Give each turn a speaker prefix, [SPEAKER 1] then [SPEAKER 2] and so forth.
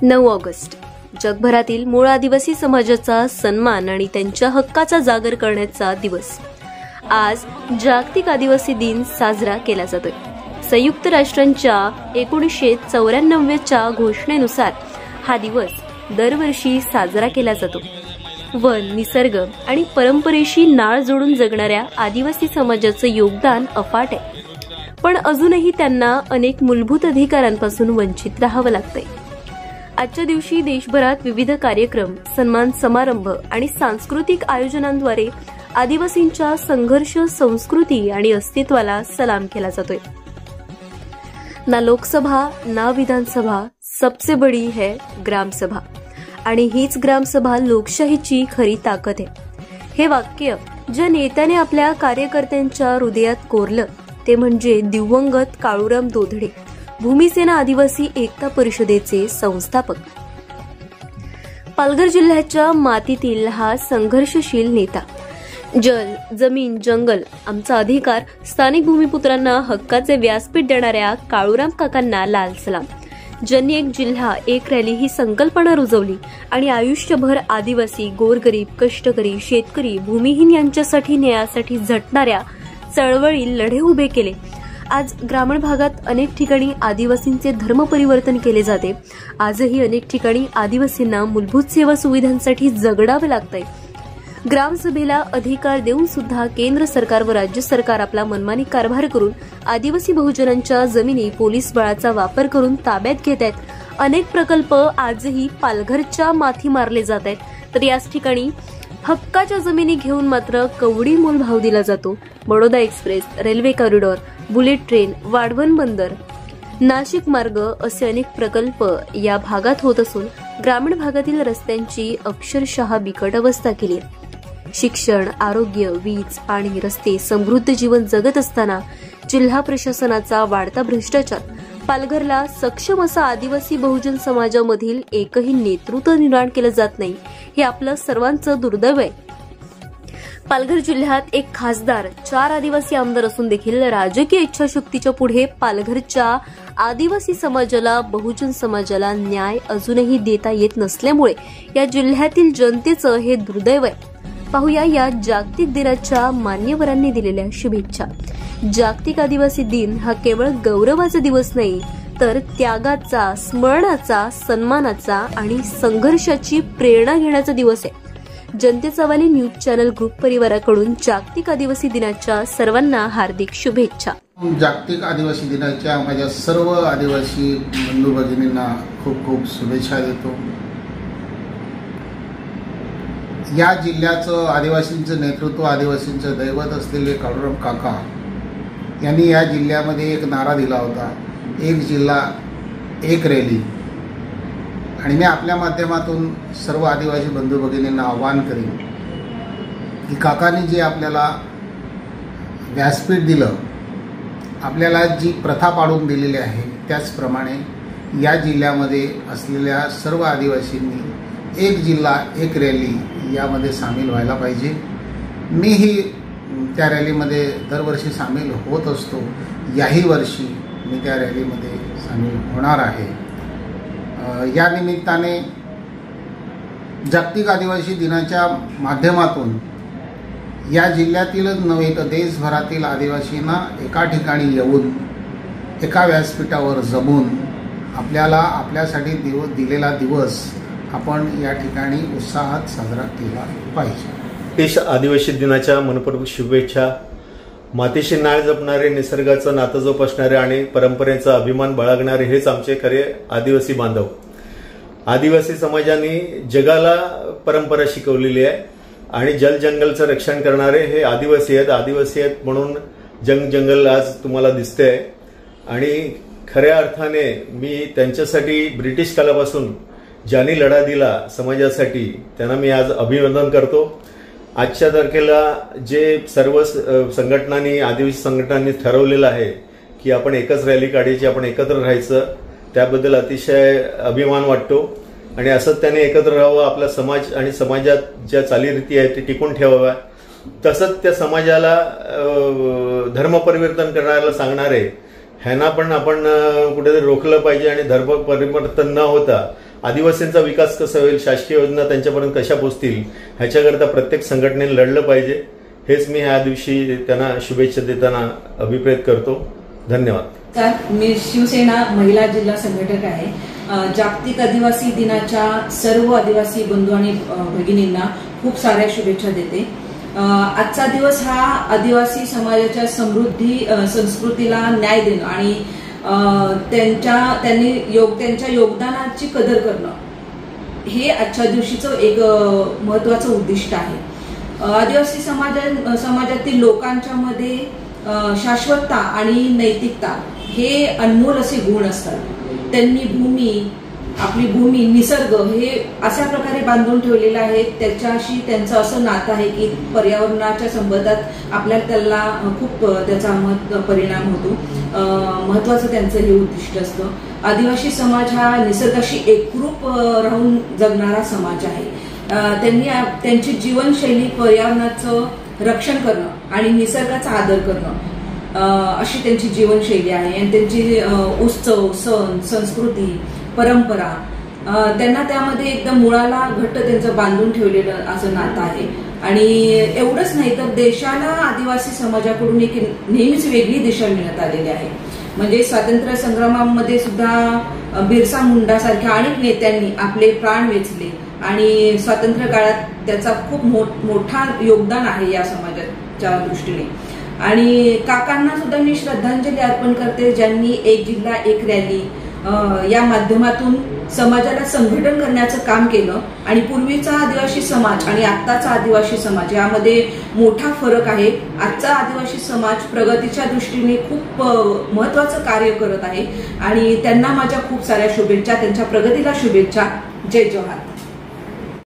[SPEAKER 1] 9 August जगभरातील मूळ आदिवासी समाजाचा सन्मान आणि त्यांच्या हक्काचा जागर करण्याचा दिवस। आज जागतिक आदिवासी दिन साजरा केला जातोय। संयुक्त राष्ट्रांच्या 1994च्या घोषणेनुसार हा दिवस दरवर्षी साजरा केला जातो। वन, निसर्ग आणि परंपरेशी नाळ जोडून जगणाऱ्या आदिवासी समाजाचं योगदान अफाट आहे, पण अजूनही त्यांना अनेक मूलभूत अधिकारांपासून वंचित राहावं लागतंय। आजच्या दिवशी देशभरात विविध कार्यक्रम, सन्मान समारंभ आणि सांस्कृतिक आयोजनांद्वारे आदिवासींच्या संघर्ष, संस्कृती आणि अस्तित्वाला सलाम केला जातोय। ना लोकसभा ना विधानसभा, सबसे बडी है ग्रामसभा, आणि हीच ग्रामसभा लोकशाहीची खरी ताकद आहे। हे वाक्य ज्या नेत्याने आपल्या कार्यकर्त्यांच्या हृदयात कोरलं ते म्हणजे दिवंगत काळूराम दोधडे, भूमिसेना आदिवासी एकता परिषदेचे संस्थापक। पालघर जिल्ह्याच्या मातीतील हा संघर्षशील नेता, जल, जमीन, जंगल आमचा अधिकार, स्थानिक भूमिपुत्रांना हक्काचे व्यासपीठ देणाऱ्या काळूराम काकांना लाल सलाम, ज्यांनी एक जिल्हा एक रॅली ही संकल्पना रुजवली आणि आयुष्यभर आदिवासी, गोरगरीब, कष्टकरी, शेतकरी, भूमिहीन यांच्यासाठी न्यायासाठी झटणाऱ्या चळवळी लढे उभे केले। आज ग्रामीण भागात अनेक ठिकाणी आदिवासींचे धर्म परिवर्तन केले जाते। आजही अनेक ठिकाणी आदिवासींना मूलभूत सेवा सुविधांसाठी झगडावे लागतंय। ग्रामसभेला अधिकार देऊन सुद्धा केंद्र सरकार व राज्य सरकार आपला मनमानी कारभार करून आदिवासी बहुजनांच्या जमिनी पोलीस बळाचा वापर करून ताब्यात घेत आहेत। अनेक प्रकल्प आजही पालघरच्या माथी मारले जात आहेत, तर याच ठिकाणी हक्काच्या जमिनी घेऊन मात्र कवडी मोल भाव दिला जातो। Baroda express, railway corridor, bullet train, Vadhavan बंदर, नाशिक मार्ग असे अनेक प्रकल्प या भागात होत असून ग्रामीण भागातील रस्त्यांची अक्षरशः बिकट अवस्था केली आहे। शिक्षण, आरोग्य, वीज, पाणी, रस्ते, समृद्ध जीवन जगत असताना जिल्हा प्रशासनाचा वाढता भ्रष्टाचार, पालघरला सक्षम असा आदिवासी बहुजन समाजामधील एकही नेतृत्व निर्माण केलं जात नाही, हे आपलं सर्वांचं दुर्दैव आहे। पालघर जिल्ह्यात एक खासदार, 4 आदिवासी आमदार असून देखील राजकीय इच्छाशक्तीच्या पुढे पालघरच्या आदिवासी समाजाला, बहुजन समाजाला न्याय अजूनही देता येत नसल्यामुळे या जिल्ह्यातील जनतेचं हे दुर्दैव आहे। पाहूया या जागतिक दिनाच्या मान्यवरांनी दिलेल्या शुभेच्छा। जागतिक आदिवासी दिन हा केवळ गौरवाचा दिवस नाही, तर त्यागाचा, स्मरणाचा, सन्मानाचा आणि संघर्षाची प्रेरणा घेण्याचा दिवस आहे। जनतेचा वाली न्यूज चॅनल ग्रुप परिवाराकडून जागतिक आदिवासी दिनाच्या सर्वांना हार्दिक शुभेच्छा।
[SPEAKER 2] जागतिक आदिवासी दिनाच्या माझ्या सर्व आदिवासी बंधू भगिनींना खूप खूप शुभेच्छा देतो। या जिल्ह्याचं आदिवासींचं नेतृत्व, आदिवासींचं दैवत असलेले काळूराम काका यांनी या जिल्ह्यामध्ये एक नारा दिला होता, एक जिल्हा एक रॅली। आणि मी आपल्या माध्यमातून सर्व आदिवासी बंधू भगिनींना आवाहन करीन की काकांनी जे आपल्याला व्यासपीठ दिलं, आपल्याला जी प्रथा पाडून दिलेली आहे, त्याचप्रमाणे या जिल्ह्यामध्ये असलेल्या सर्व आदिवासींनी एक जिल्हा एक रॅली यामध्ये सामील व्हायला पाहिजे। मीही त्या रॅलीमध्ये दरवर्षी सामील होत असतो। याही वर्षी मी त्या रॅलीमध्ये सामील होणार आहे। या निमित्ताने जागतिक आदिवासी दिनाच्या माध्यमातून या जिल्ह्यातीलच नव्हे तर देशभरातील आदिवासींना एका ठिकाणी येऊन एका व्यासपीठावर जमून आपल्याला आपल्यासाठी दिलेला दिवस आपण या ठिकाणी उत्साहात साजरा केला पाहिजे।
[SPEAKER 3] देश आदिवासी दिनाच्या मनपूर्वक शुभेच्छा। मातीशी नाळ जपणारे, निसर्गाचं नातं जोपासणारे आणि परंपरेचा अभिमान बाळगणारे हेच आमचे खरे आदिवासी बांधव। आदिवासी समाजाने जगाला परंपरा शिकवलेली आहे आणि जल जंगलचं रक्षण करणारे हे आदिवासी आहेत। आदिवासी आहेत म्हणून जंगल आज तुम्हाला दिसते आणि खऱ्या अर्थाने मी त्यांच्यासाठी ब्रिटिश कालापासून ज्यांनी लढा दिला समाजासाठी त्यांना मी आज अभिवादन करतो। आजच्या तारखेला जे सर्व संघटनांनी, आदिवासी संघटनांनी ठरवलेलं आहे की आपण एकच रॅली काढायची, आपण एकत्र राहायचं, त्याबद्दल अतिशय अभिमान वाटतो आणि असंच त्याने एकत्र राहावं। आपला समाज आणि समाजात ज्या चालीरीती आहेत ते टिकून ठेवाव्या। तसंच त्या समाजाला धर्म परिवर्तन करायला सांगणारे ह्यांना पण आपण कुठेतरी रोखलं पाहिजे आणि धर्म परिवर्तन न होता आदिवासींचा विकास कसा होईल, शासकीय योजना त्यांच्यापर्यंत कशा पोहोचतील ह्याच्याकरता प्रत्येक संघटनेने लढलं पाहिजे. हेच मी ह्या दिवशी त्यांना शुभेच्छा देताना अभिप्रेत करतो. धन्यवाद.
[SPEAKER 4] मी शिवसेना महिला जिल्हा संघटक आहे. जागतिक आदिवासी दिनाच्या सर्व आदिवासी बंधू आणि भगिनींना खूप साऱ्या शुभेच्छा देते. आजचा दिवस हा आदिवासी समाजाच्या समृद्धी संस्कृतीला न्याय देणं आणि त्यांच्या योगदानाची कदर करणं हे आजच्या दिवशीचं एक महत्वाचं उद्दिष्ट आहे. आदिवासी समाजातील लोकांच्या मध्ये शाश्वतता आणि नैतिकता हे अनमोल असे गुण असतात. त्यांनी आपली भूमी, निसर्ग हे अशा प्रकारे बांधून ठेवलेलं आहे. त्याच्याशी त्यांचं असं नातं आहे की पर्यावरणाच्या संबंधात आपल्याला त्याला खूप त्याचा परिणाम होतो. महत्वाचं त्यांचं हे उद्दिष्ट असतं. आदिवासी समाज हा निसर्गाशी एकरूप राहून जगणारा समाज आहे. त्यांची जीवनशैली पर्यावरणाचं रक्षण करणं आणि निसर्गाचा आदर करणं अशी त्यांची जीवनशैली आहे. आणि त्यांची उत्सव, सण, संस्कृती, परंपरा त्यांना त्यामध्ये एकदम मुळाला घट्ट त्यांचं बांधून ठेवलेलं असं नातं आहे. आणि एवढंच नाही तर देशाला आदिवासी समाजाकडून एक नेहमीच वेगळी दिशा मिळत आलेली आहे. म्हणजे स्वातंत्र्य संग्रामामध्ये सुद्धा बिरसा मुंडा सारख्या अनेक नेत्यांनी आपले प्राण वेचले आणि स्वातंत्र्य काळात त्याचा खूप मोठा योगदान आहे या समाजाच्या दृष्टीने. आणि काकांना सुद्धा मी श्रद्धांजली अर्पण करते, ज्यांनी एक जिल्हा एक रॅली या माध्यमातून समाजाला संघटन करण्याचं काम केलं. आणि पूर्वीचा आदिवासी समाज आणि आत्ताचा आदिवासी समाज यामध्ये मोठा फरक आहे. आजचा आदिवासी समाज प्रगतीच्या दृष्टीने खूप महत्वाचं कार्य करत आहे आणि त्यांना माझ्या खूप साऱ्या शुभेच्छा, त्यांच्या प्रगतीला शुभेच्छा. जय जवाहर.